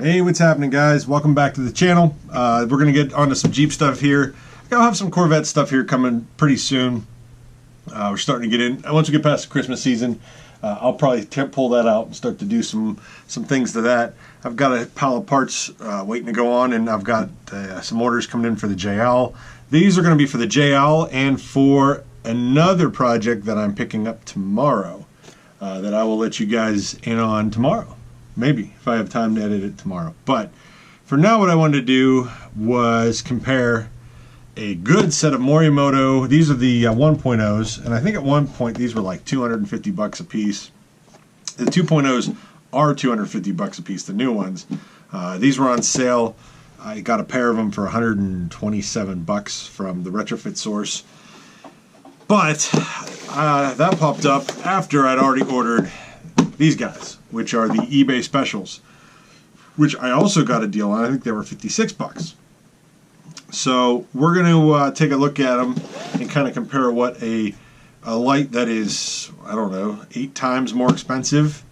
Hey, what's happening, guys? Welcome back to the channel. We're going to get onto some Jeep stuff here. I'll have some Corvette stuff here coming pretty soon. We're starting to get in. Once we get past the Christmas season, I'll probably pull that out and start to do some things to that. I've got a pile of parts waiting to go on, and I've got some orders coming in for the JL. These are going to be for the JL and for another project that I'm picking up tomorrow that I will let you guys in on tomorrow. Maybe, if I have time to edit it tomorrow. But for now, what I wanted to do was compare a good set of Morimoto. These are the 1.0s, and I think at one point these were like 250 bucks a piece. The 2.0s are 250 bucks a piece, the new ones. These were on sale. I got a pair of them for 127 bucks from the theretrofitsource. But that popped up after I'd already ordered these guys, which are the eBay specials, which I also got a deal on. I think they were 56 bucks. So we're going to take a look at them and kind of compare what a light that is, I don't know, 8 times more expensive,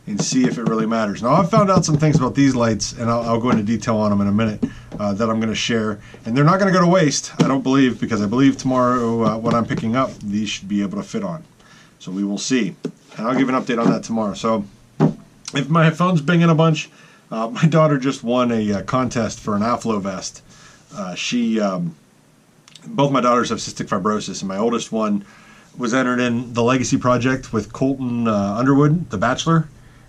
and see if it really matters. Now, I've found out some things about these lights, and I'll go into detail on them in a minute, that I'm going to share. And they're not going to go to waste, I don't believe, because I believe tomorrow what I'm picking up, these should be able to fit on. So we will see. And I'll give an update on that tomorrow. So if my phone's binging a bunch, my daughter just won a contest for an Aflo vest. Both my daughters have cystic fibrosis, and my oldest one was entered in the Legacy Project with Colton Underwood, the Bachelor,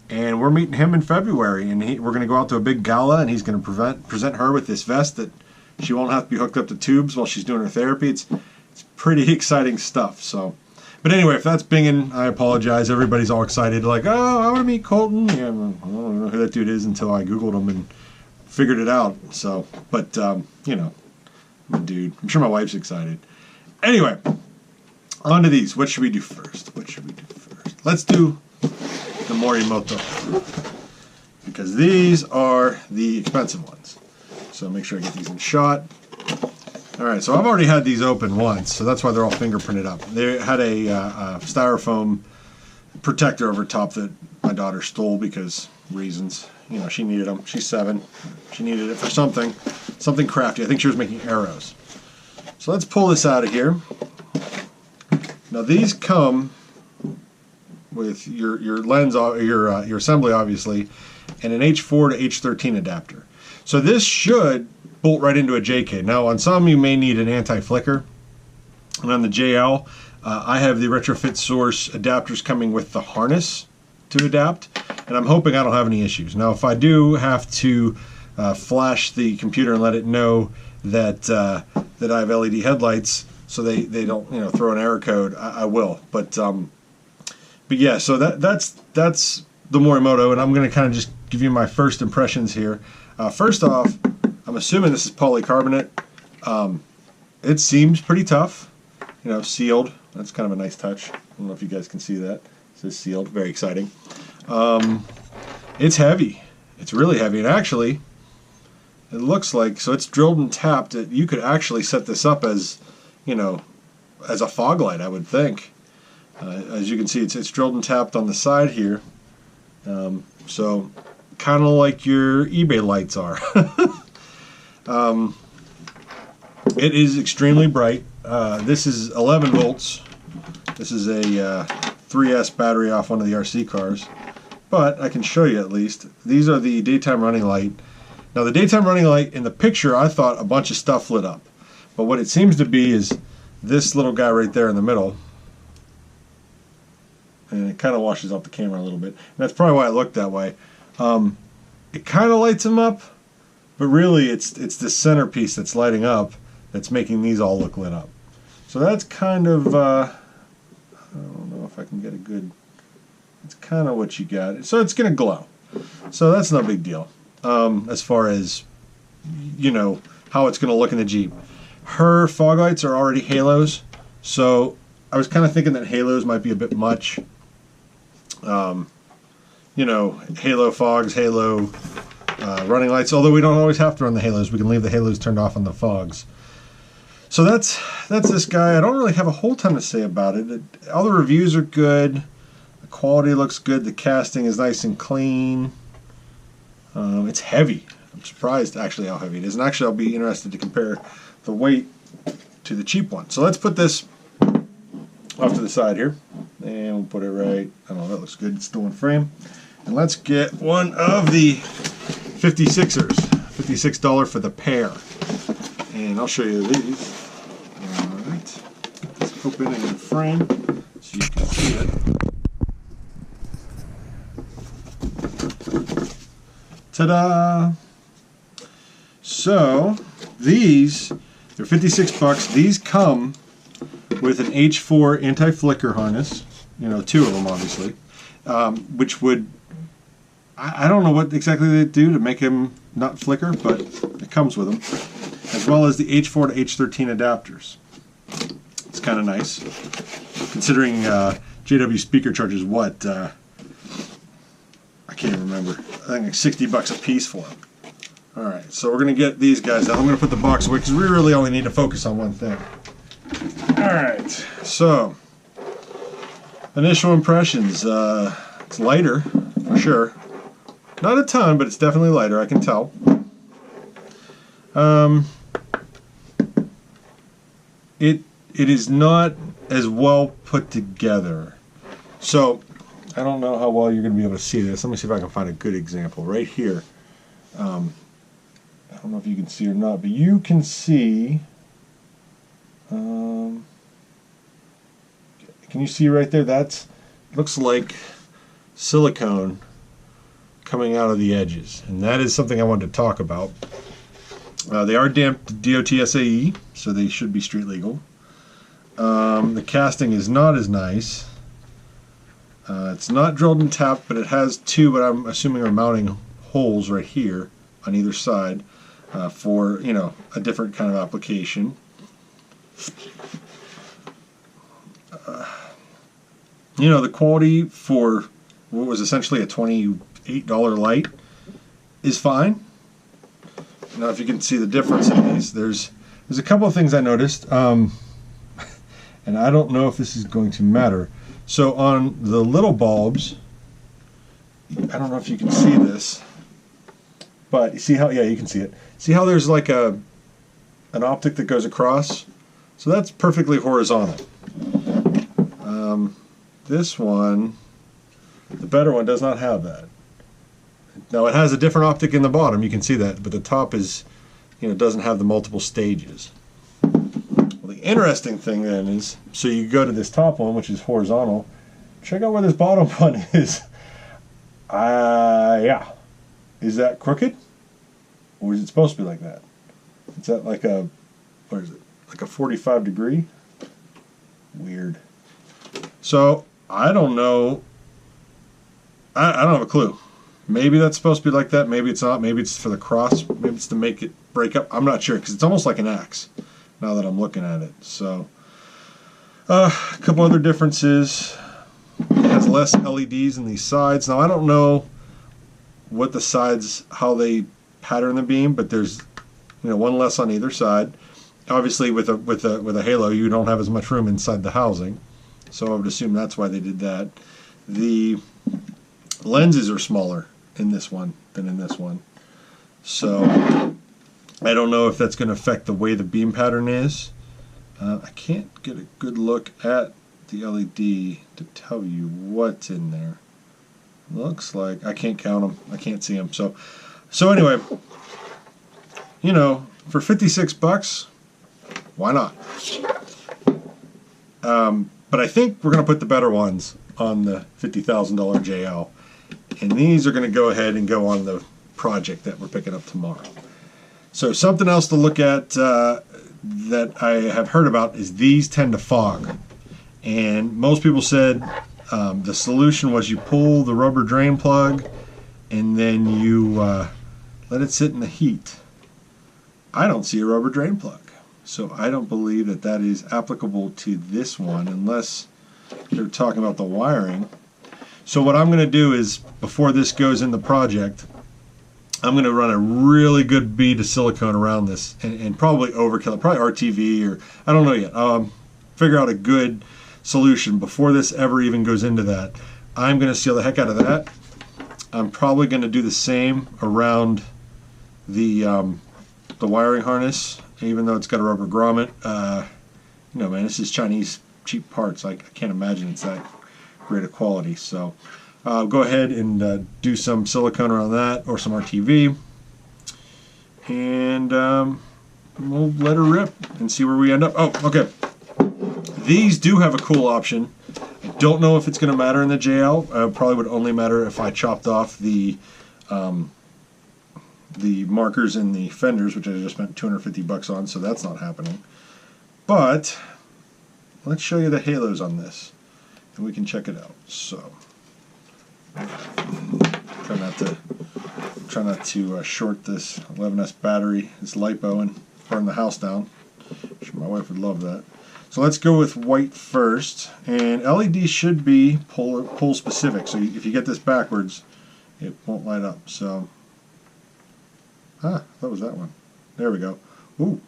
and we're meeting him in February, and we're going to go out to a big gala, and he's going to present her with this vest that she won't have to be hooked up to tubes while she's doing her therapy. It's pretty exciting stuff. So. But anyway, if that's binging, I apologize. Everybody's all excited, like, oh, I want to meet Colton. Yeah, I don't know who that dude is until I Googled him and figured it out. So, but, you know, I'm a dude. I'm sure my wife's excited. Anyway, on to these. What should we do first? Let's do the Morimoto, because these are the expensive ones. So make sure I get these in shot. Alright, so I've already had these open once, so that's why they're all fingerprinted up. They had a styrofoam protector over top that my daughter stole because reasons. You know, she needed them. She's 7. She needed it for something crafty. I think she was making arrows. So let's pull this out of here. Now these come with your lens, your assembly obviously, and an H4 to H13 adapter. So this should bolt right into a JK. Now on some you may need an anti-flicker, and on the JL I have the theretrofitsource adapters coming with the harness to adapt, and I'm hoping I don't have any issues. Now if I do have to flash the computer and let it know that that I have LED headlights so they don't, you know, throw an error code, I will. But yeah, so that's the Morimoto, and I'm going to kind of just give you my first impressions here. First off, I'm assuming this is polycarbonate. It seems pretty tough, you know, sealed. That's kind of a nice touch. I don't know if you guys can see that. It says sealed, very exciting. It's heavy. It's really heavy, and actually, it looks like, so it's drilled and tapped. You could actually set this up as, you know, as a fog light, I would think. As you can see, it's drilled and tapped on the side here. So kind of like your eBay lights are. It is extremely bright. This is 11 volts. This is a 3S battery off one of the RC cars. But I can show you at least. These are the daytime running light. Now the daytime running light, in the picture I thought a bunch of stuff lit up. But what it seems to be is this little guy right there in the middle. And it kind of washes out the camera a little bit. And that's probably why it looked that way. It kind of lights them up, but really it's this centerpiece that's lighting up that's making these all look lit up. So that's kind of, I don't know if I can get a good, it's kind of what you got. So it's going to glow. So that's no big deal as far as, you know, how it's going to look in the Jeep. Her fog lights are already halos, so I was kind of thinking that halos might be a bit much. You know, halo fogs, halo running lights, although we don't always have to run the halos. We can leave the halos turned off on the fogs. So that's this guy. I don't really have a whole ton to say about it. All the reviews are good. The quality looks good. The casting is nice and clean. It's heavy. I'm surprised actually how heavy it is, and actually I'll be interested to compare the weight to the cheap one. So let's put this off to the side here, and we'll put it right, I don't know, that looks good, it's still in frame. And let's get one of the 56ers, $56 for the pair. And I'll show you these. Alright, let's open it in frame so you can see it. Ta-da! So, these, they're 56 bucks. These come with an H4 anti-flicker harness, you know, 2 of them obviously, which would, I don't know what exactly they do to make them not flicker, but it comes with them, as well as the H4 to H13 adapters. It's kind of nice, considering JW speaker charges what, I can't remember, I think like 60 bucks a piece for them. Alright, so we're going to get these guys out. I'm going to put the box away because we really only need to focus on one thing. Alright, so initial impressions, it's lighter for sure. Not a ton, but it's definitely lighter, I can tell. It is not as well put together. So I don't know how well you're going to be able to see this. Let me see if I can find a good example right here. I don't know if you can see or not, but you can see. Can you see right there? That looks like silicone coming out of the edges, and that is something I wanted to talk about. They are damped DOT SAE, so they should be street legal. The casting is not as nice. It's not drilled and tapped, but it has 2, but I'm assuming are mounting holes right here on either side for, you know, a different kind of application. You know, the quality for what was essentially a $28 light is fine. Now, if you can see the difference in these, there's a couple of things I noticed, and I don't know if this is going to matter. So on the little bulbs, I don't know if you can see this, but you see how, yeah, you can see it. See how there's like an optic that goes across? So that's perfectly horizontal. This one, the better one, does not have that. Now it has a different optic in the bottom, you can see that, but the top is, you know, doesn't have the multiple stages. Well, the interesting thing then is, so you go to this top one, which is horizontal, check out where this bottom one is. Yeah. Is that crooked? Or is it supposed to be like that? Is that like a, what is it, like a 45 degree? Weird. So, I don't know, I don't have a clue. Maybe that's supposed to be like that, maybe it's not, maybe it's for the cross, maybe it's to make it break up, I'm not sure, because it's almost like an axe, now that I'm looking at it. So, a couple other differences, it has less LEDs in these sides. Now I don't know what the sides, how they pattern the beam, but there's, you know, one less on either side. Obviously with a halo you don't have as much room inside the housing, so I would assume that's why they did that. The lenses are smaller in this one than in this one, so I don't know if that's going to affect the way the beam pattern is. I can't get a good look at the LED to tell you what's in there. Looks like I can't count them, I can't see them. So anyway, you know, for 56 bucks, why not? But I think we're going to put the better ones on the $50,000 JL, and these are going to go ahead and go on the project that we're picking up tomorrow. So something else to look at that I have heard about is these tend to fog, and most people said the solution was you pull the rubber drain plug and then you let it sit in the heat. I don't see a rubber drain plug, so I don't believe that that is applicable to this one unless they're talking about the wiring. So what I'm going to do is, before this goes in the project, I'm going to run a really good bead of silicone around this and probably overkill it, probably RTV, or I don't know yet. Figure out a good solution before this ever even goes into that. I'm going to seal the heck out of that, I'm probably going to do the same around the wiring harness, even though it's got a rubber grommet. You know, man, this is Chinese cheap parts. I can't imagine it's that great a quality. So go ahead and do some silicone around that or some RTV, and we'll let her rip and see where we end up. Oh, okay. These do have a cool option. I don't know if it's going to matter in the JL. Probably would only matter if I chopped off the markers in the fenders, which I just spent $250 on, so that's not happening. But let's show you the halos on this, and we can check it out. So try not to short this 11S battery, this LiPo, and burn the house down. I'm sure my wife would love that. So let's go with white first, and LED should be pole specific. So if you get this backwards, it won't light up. So, that was that one. There we go. Ooh,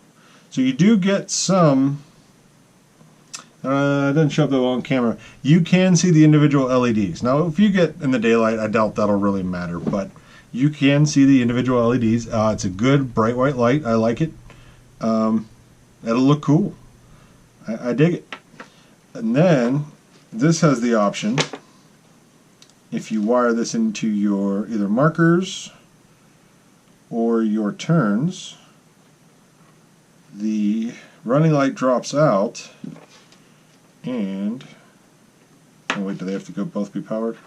so you do get some. It doesn't show up that well on camera. You can see the individual LEDs. Now, if you get in the daylight, I doubt that'll really matter, but you can see the individual LEDs. It's a good bright white light. I like it. It'll look cool. I dig it. And then this has the option, if you wire this into your either markers or your turns, the running light drops out, and oh wait, do they have to both be powered?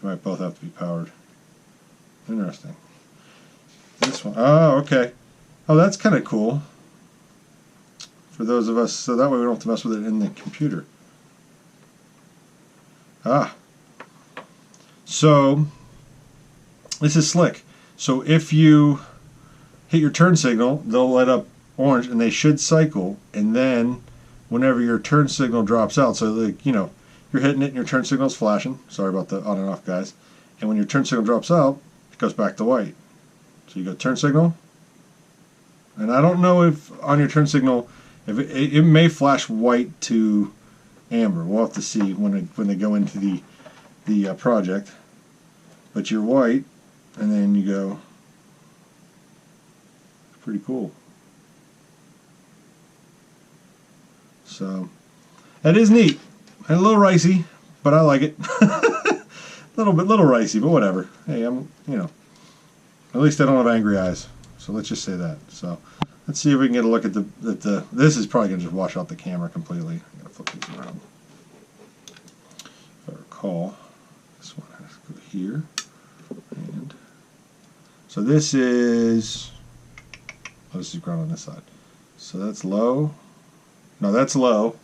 They might both have to be powered. Interesting. This one, oh, okay. Oh, that's kind of cool. For those of us, so that way we don't have to mess with it in the computer. So this is slick. So if you hit your turn signal, they'll light up orange, and they should cycle. And then whenever your turn signal drops out, so like, you know, you're hitting it and your turn signal's flashing. Sorry about the on and off, guys. And when your turn signal drops out, it goes back to white. So you go turn signal, and I don't know if on your turn signal, if it may flash white to amber. We'll have to see when they go into the project. But you're white, and then you go. Pretty cool. So that is neat and a little ricey, but I like it. a little ricey, but whatever. Hey, you know, at least I don't have angry eyes. So let's just say that. So. Let's see if we can get a look at the this is probably going to just wash out the camera completely. I'm going to flip these around. If I recall, this one has to go here. And so this is, this is ground on this side. So that's low. No, that's low.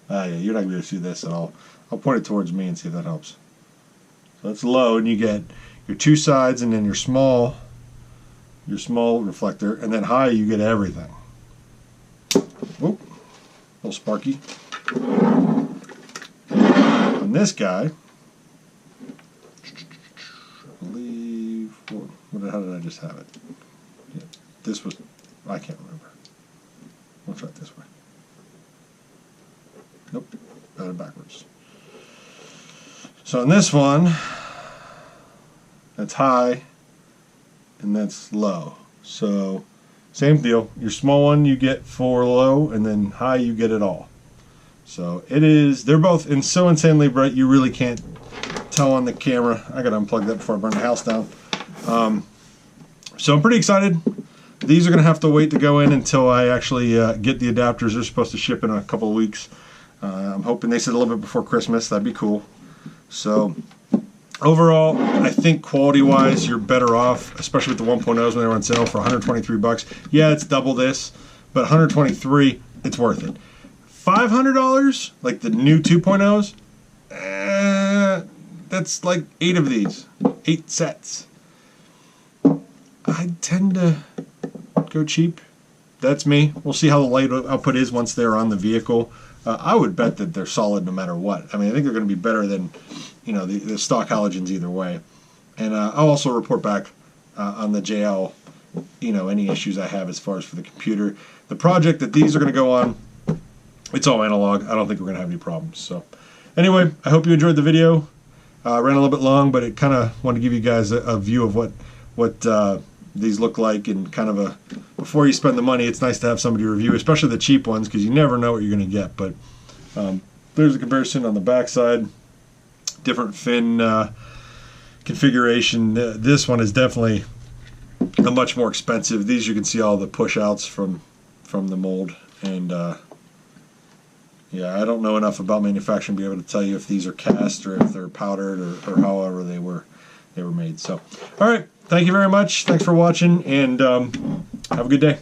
Yeah, you're not going to be able to see this at all. I'll point it towards me and see if that helps. So that's low, and you get your two sides and then your small reflector, and then high you get everything. Whoop, a little sparky. On this guy, I believe, how did I just have it? Yeah, this was, I can't remember. We'll try it this way. Nope, got it backwards. So on this one, that's high, and that's low. So same deal, your small one you get for low, and then high you get it all. So it is, they're both so insanely bright you really can't tell on the camera. I gotta unplug that before I burn the house down. So I'm pretty excited. These are gonna have to wait to go in until I actually get the adapters. They're supposed to ship in a couple of weeks. I'm hoping they said a little bit before Christmas. That'd be cool. So overall, I think quality-wise, you're better off, especially with the 1.0s when they were on sale for $123. Yeah, it's double this, but 123, it's worth it. $500, like the new 2.0s, that's like 8 of these, 8 sets. I tend to go cheap. That's me. We'll see how the light output is once they're on the vehicle. I would bet that they're solid no matter what. I mean, I think they're going to be better than, you know, the stock halogens either way. And I'll also report back on the JL, you know, any issues I have as far as for the computer. The project that these are going to go on, it's all analog. I don't think we're going to have any problems. So anyway, I hope you enjoyed the video. Ran a little bit long, but it kind of wanted to give you guys a view of what these look like, and kind of a, before you spend the money, it's nice to have somebody review, especially the cheap ones, because you never know what you're going to get. But there's a comparison on the back side, different fin configuration. This one is definitely a much more expensive. These, you can see all the push outs from the mold, and yeah, I don't know enough about manufacturing to be able to tell you if these are cast or if they're powdered or however they were made. So, all right, thank you very much. Thanks for watching, and have a good day.